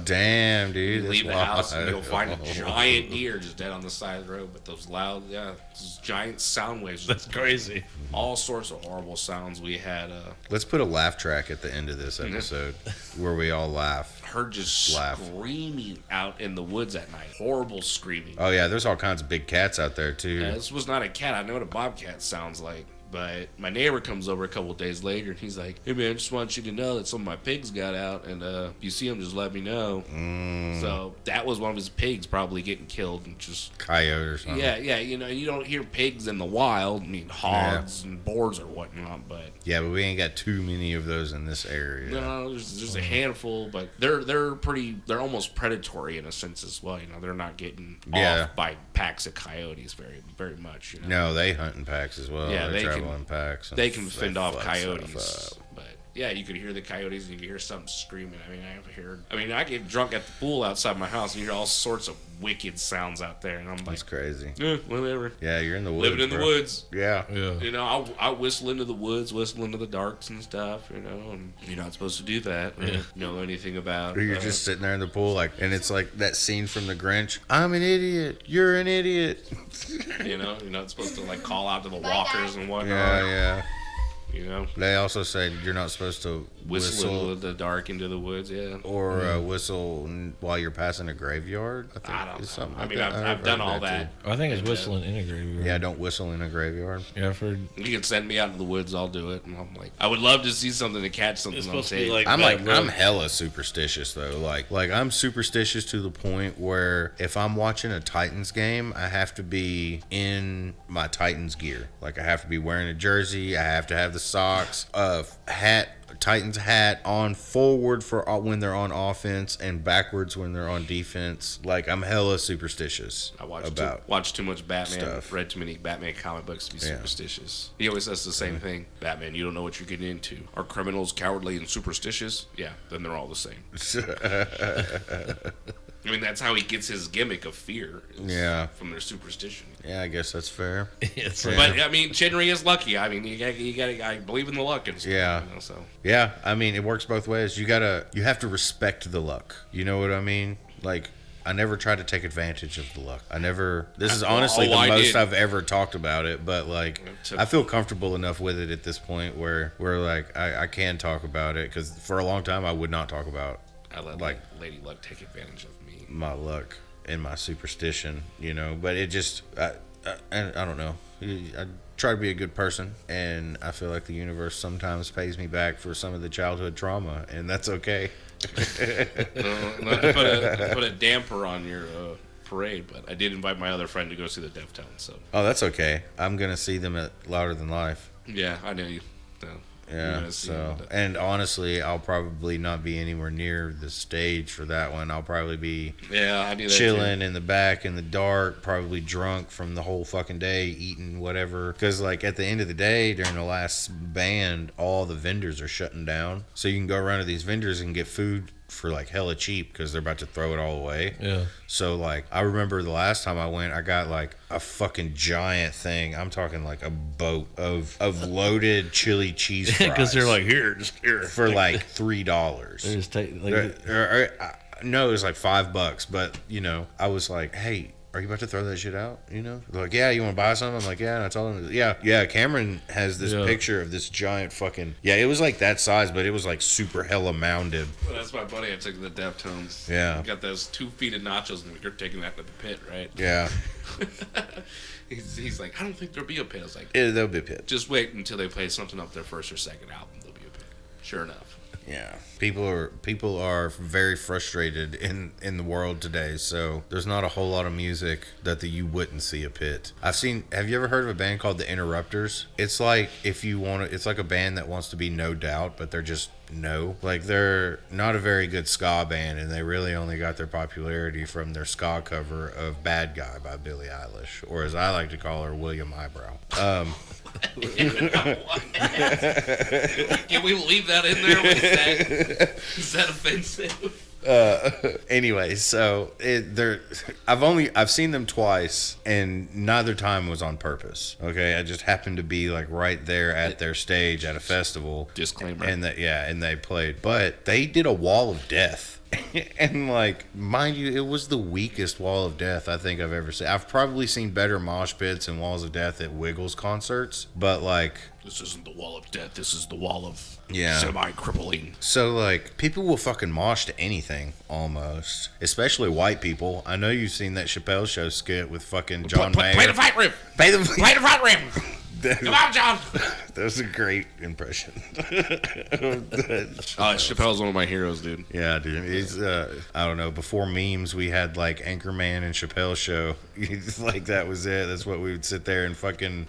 Damn, dude. You leave the house and you'll find a giant deer just dead on the side of the road. But those loud, those giant sound waves. That's crazy. All sorts of horrible sounds we had. Let's put a laugh track at the end of this episode where we all laugh. Heard just screaming out in the woods at night. Horrible screaming. Oh, yeah. There's all kinds of big cats out there, too. This was not a cat. I know what a bobcat sounds like. But my neighbor comes over a couple of days later, and he's like, hey, man, I just want you to know that some of my pigs got out, and if you see them, just let me know. So that was one of his pigs probably getting killed. And just coyote or something. Yeah, you know, you don't hear pigs in the wild. I mean, hogs and boars or whatnot, but... Yeah, but we ain't got too many of those in this area. No, there's a handful, but they're almost predatory in a sense as well. You know, they're not getting off by packs of coyotes very, very much. You know? No, they hunt in packs as well. Yeah, they travel in packs. They can fend off coyotes. But yeah, you could hear the coyotes and you could hear something screaming. I mean, I get drunk at the pool outside my house and you hear all sorts of wicked sounds out there, and I'm like, that's crazy. Whatever. Yeah, you're in the woods. Living in the woods. Yeah. You know, I whistle into the woods, whistle into the darks and stuff. You know, and you're not supposed to do that. Yeah. Know anything about? Or you're just sitting there in the pool, like, and it's like that scene from The Grinch. I'm an idiot. You're an idiot. You know, you're not supposed to like call out to the walkers and whatnot. Yeah. You know, they also say you're not supposed to whistle in the dark into the woods, or whistle while you're passing a graveyard. I don't know. I mean, I've done all that. I think it's whistling in a graveyard. Yeah, don't whistle in a graveyard. Yeah, I've heard. You can send me out to the woods, I'll do it. And I'm like, I would love to see something to catch something on tape. I'm hella superstitious though. Like I'm superstitious to the point where if I'm watching a Titans game, I have to be in my Titans gear. Like I have to be wearing a jersey. I have to have the socks, hat, Titans hat on forward for when they're on offense and backwards when they're on defense. Like I'm hella superstitious. I watched too much Batman. Stuff. Read too many Batman comic books to be superstitious. He always says the same thing. Batman, you don't know what you're getting into. Are criminals cowardly and superstitious? Yeah, then they're all the same. I mean, that's how he gets his gimmick of fear. From their superstition. Yeah, I guess that's fair. But I mean, Chinry is lucky. I mean, you got. I believe in the luck and stuff. Yeah. You know, so. Yeah, I mean, it works both ways. You have to respect the luck. You know what I mean? Like, I never try to take advantage of the luck. This is honestly the most I've ever talked about it, but like, I feel comfortable enough with it at this point where like I can talk about it, because for a long time I would not talk about. I let Lady Luck take advantage of me. My luck and my superstition, you know, but it just, I don't know. I try to be a good person, and I feel like the universe sometimes pays me back for some of the childhood trauma, and that's okay. Not to put a damper on your parade, but I did invite my other friend to go see the Deftones. So. Oh, that's okay. I'm gonna see them at Louder Than Life. Yeah, I know you. Yeah, so, and honestly, I'll probably not be anywhere near the stage for that one. I'll probably be I do that chilling too. in the back in the dark, probably drunk from the whole fucking day, eating whatever. Because, like, at the end of the day, during the last band, all the vendors are shutting down. So you can go around to these vendors and get food for like hella cheap because they're about to throw it all away. Yeah. So like I remember the last time I went, I got like a fucking giant thing. I'm talking like a boat of loaded chili cheese fries. Because they're like, just here for like $3. They just take no, it was like $5. But you know, I was like, hey, are you about to throw that shit out? You know, they're like, yeah, you want to buy some? I'm like, yeah. And I told them, yeah. Cameron has this picture of this giant fucking, it was like that size, but it was like super hella mounded. Well, that's my buddy. I took the Deftones. Yeah. You got those 2 feet of nachos, and you're taking that to the pit, right? Yeah. he's like, I don't think there'll be a pit. I was like, there'll be a pit. Just wait until they play something up their first or second album. There'll be a pit. Sure enough. Yeah, people are very frustrated in the world today. So there's not a whole lot of music that you wouldn't see a pit. Have you ever heard of a band called the Interrupters? It's like it's like a band that wants to be No Doubt, but they're just no. Like they're not a very good ska band, and they really only got their popularity from their ska cover of "Bad Guy" by Billie Eilish, or as I like to call her, William Eyebrow. Can we leave that in there? Is that offensive? Anyway, so I've seen them twice, and neither time was on purpose. Okay, I just happened to be like right there at their stage at a festival. Disclaimer. And they played, but they did a wall of death. And like, mind you, it was the weakest wall of death I think I've ever seen. I've probably seen better mosh pits and walls of death at Wiggles concerts, but like, this isn't the wall of death. This is the wall of yeah, semi-crippling. So like, people will fucking mosh to anything almost, especially white people. I know you've seen that Chappelle Show skit with fucking John Mayer. Play the fight riff. Play the fight riff. Come on, John. That was a great impression. Chappelle's one of my heroes, dude. Yeah, dude. He's I don't know. Before memes, we had like Anchorman and Chappelle Show. Like that was it. That's what we would sit there and fucking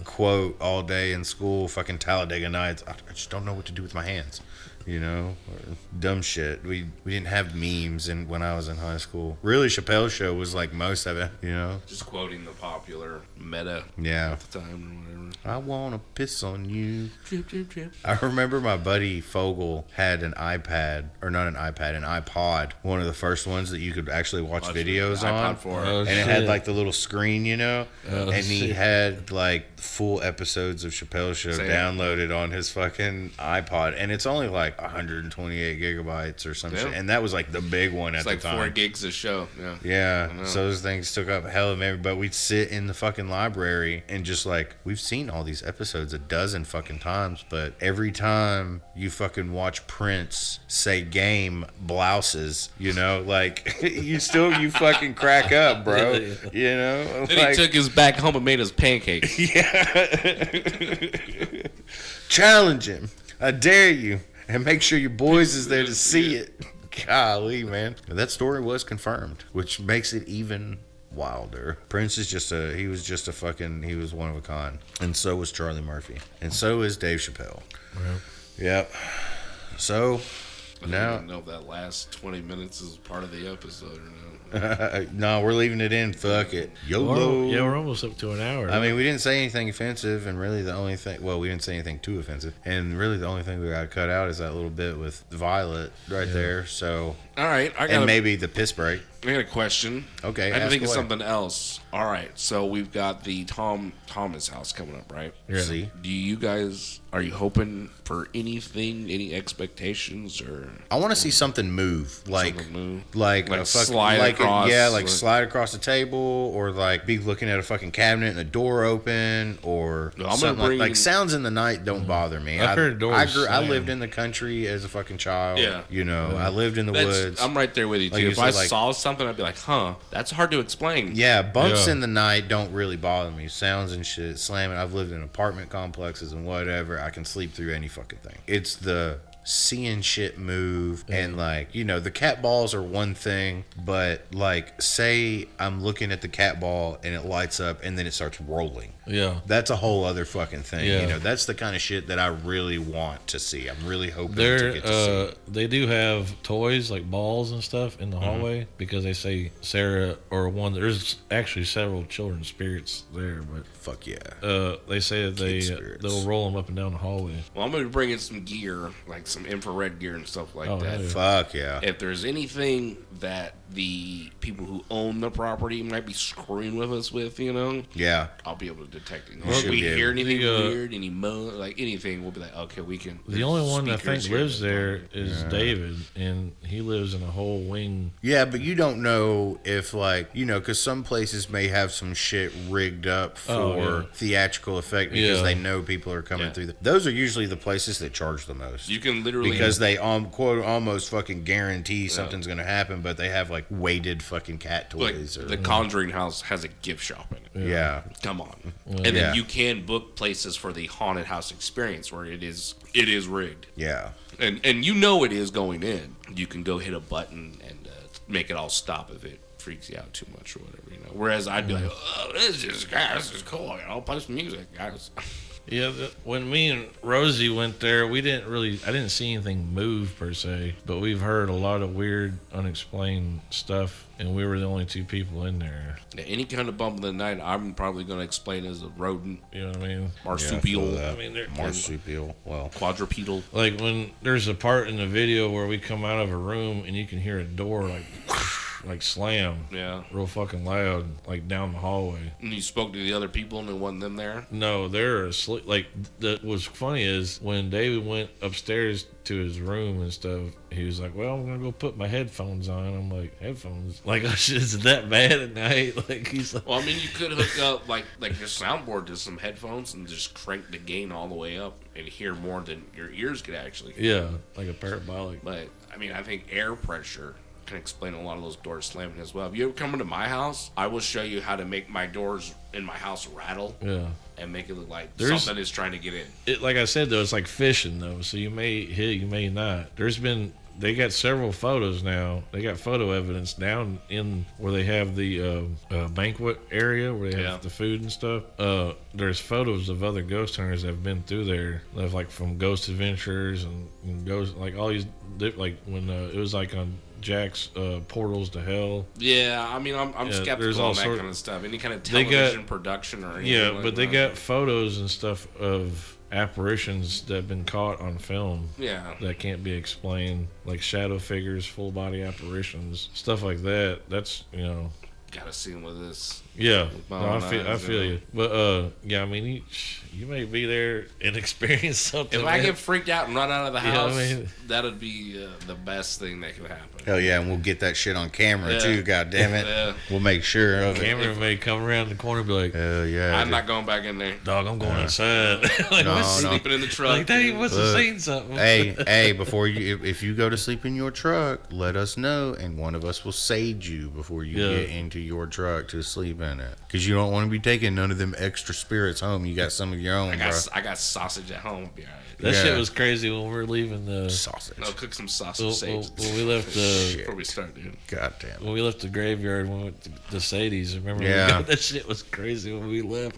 quote all day in school. Fucking Talladega Nights. I just don't know what to do with my hands. You know, or dumb shit. We didn't have memes when I was in high school. Really, Chappelle's Show was like most of it. You know, just quoting the popular meta. Yeah. At the time or whatever. I wanna piss on you. Drip, drip, drip. I remember my buddy Fogel had an iPad, or not an iPad, an iPod. One of the first ones that you could actually watch videos on. Oh, and it had like the little screen, you know. And he had like full episodes of Chappelle's Show downloaded on his fucking iPod, and it's only like 128 gigabytes or some shit. And that was like the big one at the time. It's like 4 gigs a show. Yeah. So those things took up hell of memory. But we'd sit in the fucking library and just like, we've seen all these episodes a dozen fucking times, but every time you fucking watch Prince say game blouses, you know, like you fucking crack up, bro. You know? Then he took his back home and made us pancakes. Yeah. Challenge him. I dare you. And make sure your boys is there to see it. Golly, man. That story was confirmed, which makes it even wilder. Prince is he was one of a kind. And so was Charlie Murphy. And so is Dave Chappelle. Right. Yep. So, now. I don't know if that last 20 minutes is part of the episode or not. No, we're leaving it in. Fuck it. YOLO. We're almost up to an hour. I mean, we didn't say anything offensive, and really the only thing, we didn't say anything too offensive, and really the only thing we got to cut out is that little bit with Violet right there. So, all right, and maybe the piss break. I got a question. Okay, I think of something else. All right, so we've got the Thomas house coming up, right? Yeah. See, are you hoping for anything, any expectations, or? I want to see something move, like slide across, slide across the table, or like be looking at a fucking cabinet and the door open, or something like sounds in the night don't bother me. I've heard doors. I lived in the country as a fucking child. Yeah, you know, I lived in the woods. I'm right there with you too. If I saw something, I'd be like, huh, that's hard to explain. Yeah, bumps in the night don't really bother me. Sounds and shit, slamming. I've lived in apartment complexes and whatever. I can sleep through any fucking thing. It's the seeing shit move, and like, you know, the cat balls are one thing, but like, say I'm looking at the cat ball and it lights up and then it starts rolling. Yeah, that's a whole other fucking thing. You know, that's the kind of shit that I really want to see. I'm really hoping to get to see. They do have toys like balls and stuff in the hallway, because they say Sarah there's actually several children's spirits there, but fuck yeah, they say that they'll roll them up and down the hallway. Well, I'm gonna bring in some gear, like some infrared gear and stuff like that. Yeah. Fuck yeah. If there's anything that the people who own the property might be screwing with us with, you know, I'll be able to detect it. If we hear anything weird, any like anything, we'll be like, okay, we can. The only one I think lives there is David, and he lives in a whole wing. Yeah, but you don't know if, like, you know, because some places may have some shit rigged up for theatrical effect because they know people are coming through. Those are usually the places that charge the most. You can can literally because they quote almost fucking guarantee something's gonna happen, but they have like weighted fucking cat like toys. the Conjuring house has a gift shop in it. Yeah. Come on. And then you can book places for the haunted house experience where it is rigged. Yeah. And you know it is going in. You can go hit a button and make it all stop if it freaks you out too much or whatever, you know. Whereas I'd be like, oh, this is cool. I'll play some music, guys. Yeah, when me and Rosie went there, I didn't see anything move per se, but we've heard a lot of weird, unexplained stuff, and we were the only 2 people in there. Yeah, any kind of bump in the night, I'm probably going to explain as a rodent, You know what I mean? marsupial, I mean, Marsupial. Well, quadrupedal. like when there's a part in the video where we come out of a room and you can hear a door like slam. Yeah. Real fucking loud, like down the hallway. And you spoke to the other people and it wasn't them there? No, they're asleep. Like, what's funny is when David went upstairs to his room and stuff, he was like, well, I'm going to go put my headphones on. I'm like, headphones? Like, oh, shit, is it that bad at night? Like, he's like... Well, I mean, you could hook up, like your soundboard to some headphones and just crank the gain all the way up and hear more than your ears could actually hear. Yeah, like a parabolic. But, I mean, I think air pressure can explain a lot of those doors slamming as well. If you ever come into my house, I will show you how to make my doors in my house rattle. Yeah. And make it look like There's- something is trying to get in. It, like I said, though, it's like fishing, though. So you may hit, you may not. They got several photos now. They got photo evidence down in where they have the banquet area where they have the food and stuff. There's photos of other ghost hunters that have been through there. They've like from Ghost Adventures and Ghost, like all these, like when it was like on Jack's Portals to Hell. Yeah, I mean, I'm there's skeptical all on that sort- kind of stuff. Any kind of They got- television production or anything. Yeah, like but they that. got photos and stuff of apparitions that have been caught on film. Yeah. That can't be explained, like shadow figures, full body apparitions, stuff like that. That's, you know, Gotta see him with this. yeah. my No, own I eyes, feel yeah. you. But yeah, I mean, you may be there and experience something. If I man. get freaked out and run out of the Yeah, I house, mean- that'd be the best thing that could happen. hell yeah, and we'll get that shit on camera Yeah. too. God damn it, Yeah. we'll make sure of it. Camera may come around the corner and be like, Hell yeah, I'm dude. not going back in there. dog, I'm going outside. Like, No, what's- no. Sleeping in the truck. like, dang, dude. must have seen something. Hey, before you, if you go to sleep in your truck, let us know, and one of us will sage you before you Yeah. get into your truck to sleep in it, because you don't want to be taking none of them extra spirits home. You got some of your own, bro. I got sausage at home. Be all right. That Yeah. shit was crazy when we were leaving the. Sausage. I'll cook some sausage When, sage when we left the. Shit. before we start, dude. God damn. When we left the graveyard, when we went to Sadie's, remember? Yeah. That shit was crazy when we left.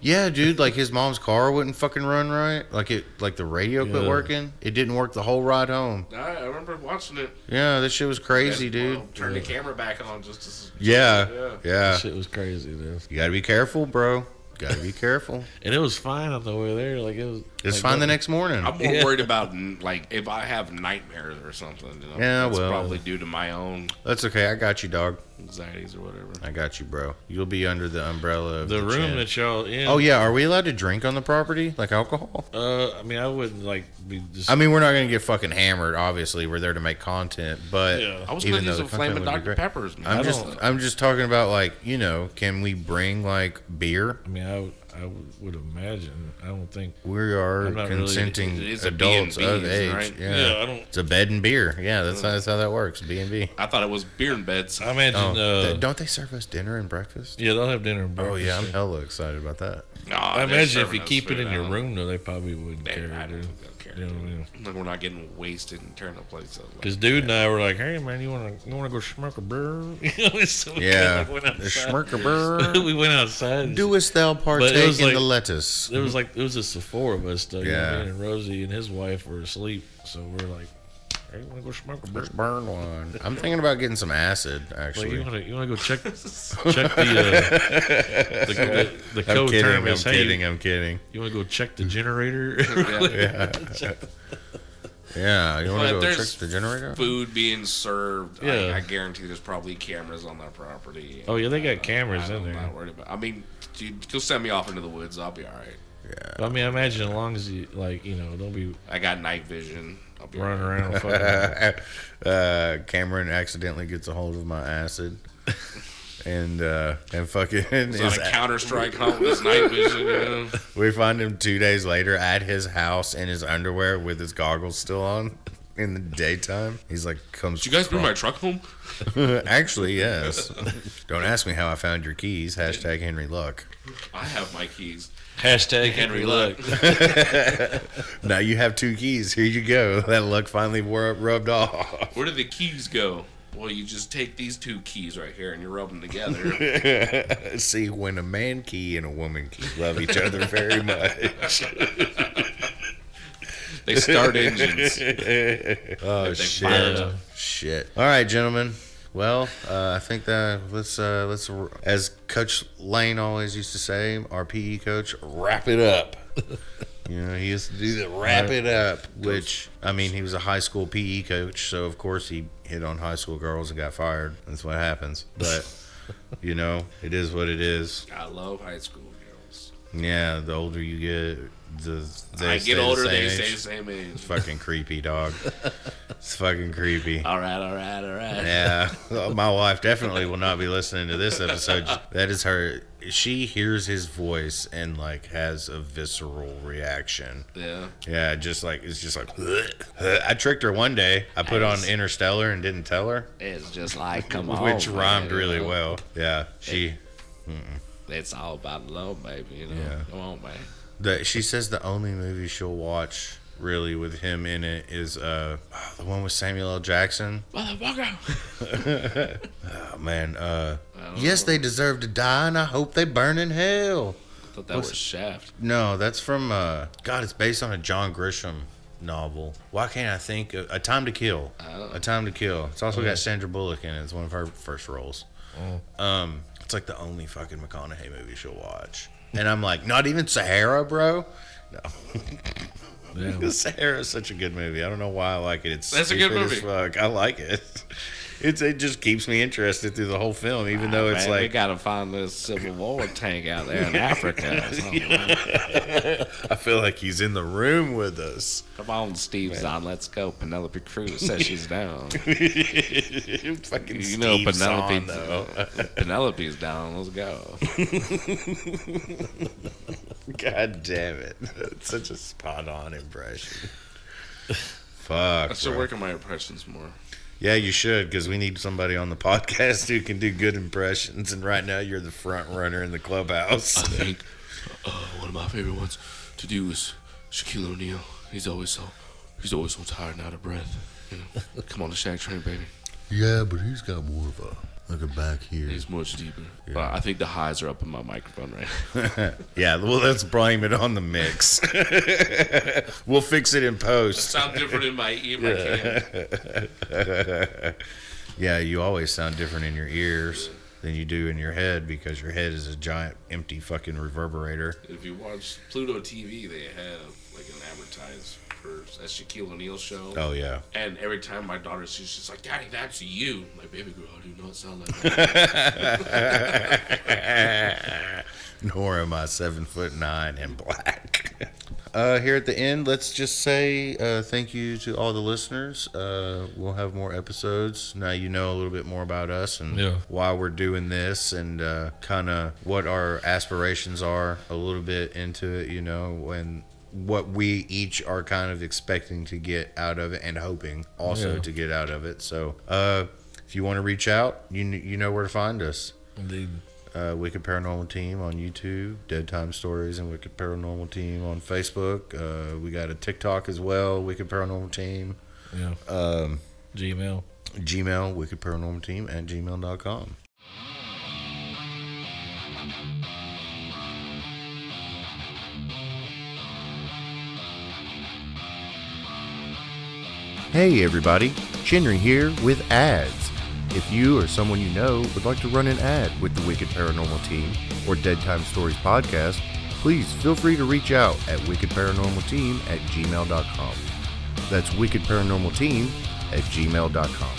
Yeah, dude. Like his mom's car wouldn't fucking run right. Like the radio quit Yeah. working. It didn't work the whole ride home. I remember watching it. Yeah, that shit was crazy, dude. Well, turn the camera back on just to. Yeah, That yeah. shit was crazy, dude. You gotta be careful, bro. Gotta be careful. And it was fine on the way there. Like it was. It's like, fine the next morning. I'm more Yeah. worried about like if I have nightmares or something. You know, Yeah, that's well. probably due to my own That's okay. I got you, dog. anxieties or whatever. I got you, bro. You'll be under the umbrella of The room chin. that y'all in. Oh yeah, are we allowed to drink on the property, like alcohol? I mean, I wouldn't like be just. I mean, we're not gonna get fucking hammered. Obviously, we're there to make content, but Yeah. I was even gonna though use the some flaming content would be Dr. great. Peppers, man. I'm just talking about, like, you know, can we bring like beer? I mean, I would imagine. I don't think. We are I'm not really- consenting it is a adults B&Bs, of age. right? Yeah. Yeah, I don't. It's a bed and beer. Yeah, that's how that works. B&B. I thought it was beer in beds. I imagine. Don't they serve us dinner and breakfast? Yeah, they'll have dinner and Oh breakfast. yeah, I'm hella excited about that. No, I they're imagine if serving you us keep it food. in your I don't- room, though, they probably wouldn't They, care. I don't dude. think they'll care. You know what I mean? Like we're not getting wasted and tearing the place up. Because dude and I were like, "Hey man, you wanna go smoke a beer?" You know, so we Yeah, kinda went the outside. schmirker We went outside. Doest thou partake was in like- the lettuce? It was just the four of us. Though, Yeah. me and Rosie and his wife were asleep, so we're like, "Hey, you wanna go smoke a beer?" Let's burn one. I'm thinking about getting some acid. Like, Actually, you wanna go check the I'm code kidding. term I'm is, hey, kidding. I'm kidding. you wanna go check the generator? Yeah, you want But to go check there's the generator? food being served. Yeah. I guarantee there's probably cameras on that property. Oh, yeah, they got cameras in I'm there. not worried about. I mean, dude, you'll send me off into the woods. I'll be all right. I mean, I imagine as long as you don't be I got night vision. I'll be running all right. around. Fucking, Cameron accidentally gets a hold of my acid. and fucking It's on a Counter-Strike hunt with his night vision, you know? we find him 2 days later at his house in his underwear with his goggles still on in the daytime. He's like, Did you guys bring my truck home? Actually, yes. Don't ask me how I found your keys. Hashtag Henry Luck. I have my keys. Hashtag Henry Luck. Now you have 2 keys. Here you go. That luck finally rubbed off. Where did the keys go? Well, you just take these 2 keys right here and you rub them together. See, when a man key and a woman key love each other very much. They start engines. Oh, They shit. fire up. Shit. All right, gentlemen. Well, I think that let's as Coach Lane always used to say, our PE coach, wrap it up. You know, he used to do the wrap it up, which, I mean, he was a high school PE coach, so of course he hit on high school girls and got fired. That's what happens. But, you know, it is what it is. I love high school girls. Yeah, the older you get, I get older, they age. stay the same age. It's fucking creepy, dog. It's fucking creepy. All right. Yeah, my wife definitely will not be listening to this episode. That is her. She hears his voice and like has a visceral reaction. Yeah, just like it's just like. I tricked her one day. I put on Interstellar and didn't tell her. It's just like, come on. Which rhymed really well. Yeah, she. It's all about love, baby. You know. Yeah. Come on, man. She says the only movie she'll watch really with him in it is the one with Samuel L. Jackson. Motherfucker. Oh man, yes, they deserve to die, and I hope they burn in hell. I thought that was Shaft. No, that's from God. It's based on a John Grisham novel. Why can't I think of A Time to Kill? A Time to Kill. It's also got Sandra Bullock in it. It's one of her first roles. It's like the only fucking McConaughey movie she'll watch. And I'm like, not even Sahara, bro? No. Sahara is such a good movie. I don't know why I like it. That's a good movie. As fuck. I like it. It just keeps me interested through the whole film, even though it's like... we gotta find this Civil War tank out there in Africa. I feel like he's in the room with us. Come on, Steve Zahn, let's go. Penelope Cruz says she's down. Fucking You Steve know Penelope. Zahn, though. Penelope's down. Let's go. God damn it. It's such a spot-on impression. Fuck, I should bro. work on my impressions more. Yeah, you should, because we need somebody on the podcast who can do good impressions, and right now you're the front runner in the clubhouse. I think one of my favorite ones to do is Shaquille O'Neal. He's always so tired and out of breath. You know, come on the Shaq train, baby. Yeah, but he's got more of a back here. He's much deeper. Yeah. But I think the highs are up in my microphone right now. Yeah, well, let's blame it on the mix. We'll fix it in post. Sound different in my ear. Yeah, you always sound different in your ears than you do in your head because your head is a giant empty fucking reverberator. If you watch Pluto TV, they have like an advertise for a Shaquille O'Neal show. Oh yeah. And every time my daughter, she's just like, "Daddy, that's you." I'm like, baby girl, I do not sound like that. Nor am I 7'9" and black. Here at the end, let's just say thank you to all the listeners. We'll have more episodes. Now you know a little bit more about us and why we're doing this and kind of what our aspirations are a little bit into it, you know, and what we each are kind of expecting to get out of it and hoping also to get out of it. So if you want to reach out, you know where to find us. Indeed. Wicked Paranormal Team on YouTube, Dead Time Stories and Wicked Paranormal Team on Facebook. We got a TikTok as well, Wicked Paranormal Team. Yeah. Gmail, Wicked Paranormal Team at gmail.com. Hey everybody, Chinry here with ads. If you or someone you know would like to run an ad with the Wicked Paranormal Team or Dead Time Stories podcast, please feel free to reach out at wickedparanormalteam@gmail.com. That's wickedparanormalteam@gmail.com.